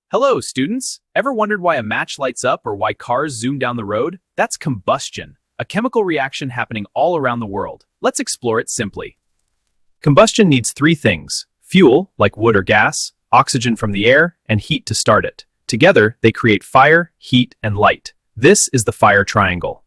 Hello, students! Ever wondered why a match lights up or why cars zoom down the road? That's combustion, a chemical reaction happening all around the world. Let's explore it simply. Combustion needs three things: fuel, like wood or gas, oxygen from the air, and heat to start it. Together, they create fire, heat, and light. This is the fire triangle.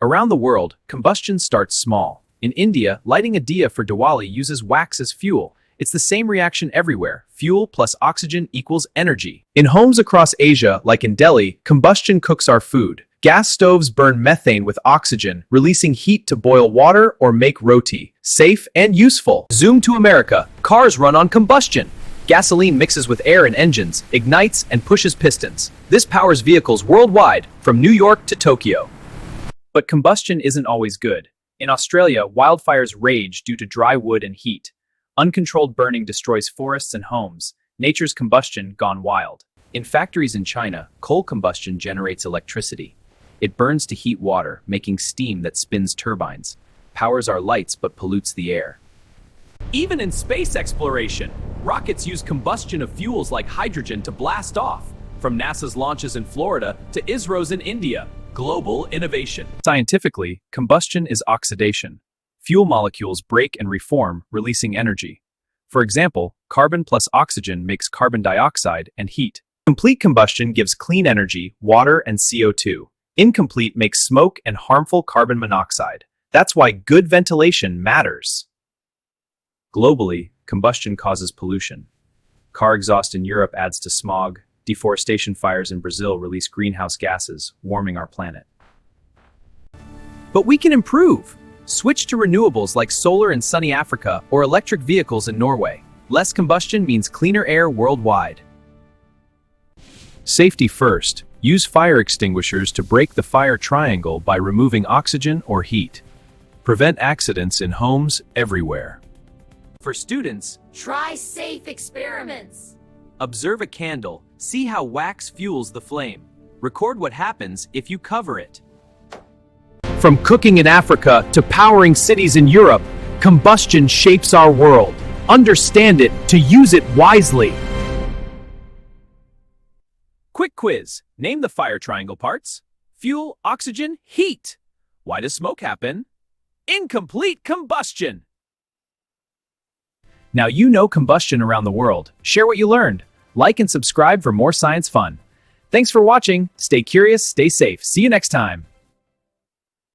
Around the world, combustion starts small. In India, lighting a diya for Diwali uses wax as fuel. It's the same reaction everywhere. Fuel plus oxygen equals energy. In homes across Asia, like in Delhi, combustion cooks our food. Gas stoves burn methane with oxygen, releasing heat to boil water or make roti. Safe and useful. Zoom to America. Cars run on combustion. Gasoline mixes with air in engines, ignites, and pushes pistons. This powers vehicles worldwide, from New York to Tokyo. But combustion isn't always good. In Australia, wildfires rage due to dry wood and heat. Uncontrolled burning destroys forests and homes. Nature's combustion gone wild. In factories in China, coal combustion generates electricity. It burns to heat water, making steam that spins turbines. Powers our lights but pollutes the air. Even in space exploration, rockets use combustion of fuels like hydrogen to blast off. From NASA's launches in Florida to ISRO's in India. Global innovation. Scientifically, combustion is oxidation. Fuel molecules break and reform, releasing energy. For example, carbon plus oxygen makes carbon dioxide and heat. Complete combustion gives clean energy, water, and CO2. Incomplete makes smoke and harmful carbon monoxide. That's why good ventilation matters. Globally, combustion causes pollution. Car exhaust in Europe adds to smog. Deforestation fires in Brazil release greenhouse gases, warming our planet. But we can improve. Switch to renewables like solar in sunny Africa or electric vehicles in Norway. Less combustion means cleaner air worldwide. Safety first. Use fire extinguishers to break the fire triangle by removing oxygen or heat. Prevent accidents in homes everywhere. For students, try safe experiments. Observe a candle. See how wax fuels the flame. Record what happens if you cover it. From cooking in Africa to powering cities in Europe, combustion shapes our world. Understand it to use it wisely. Quick quiz. Name the fire triangle parts. Fuel, oxygen, heat. Why does smoke happen? Incomplete combustion. Now you know combustion around the world. Share what you learned. Like and subscribe for more science fun. Thanks for watching. Stay curious, stay safe. See you next time.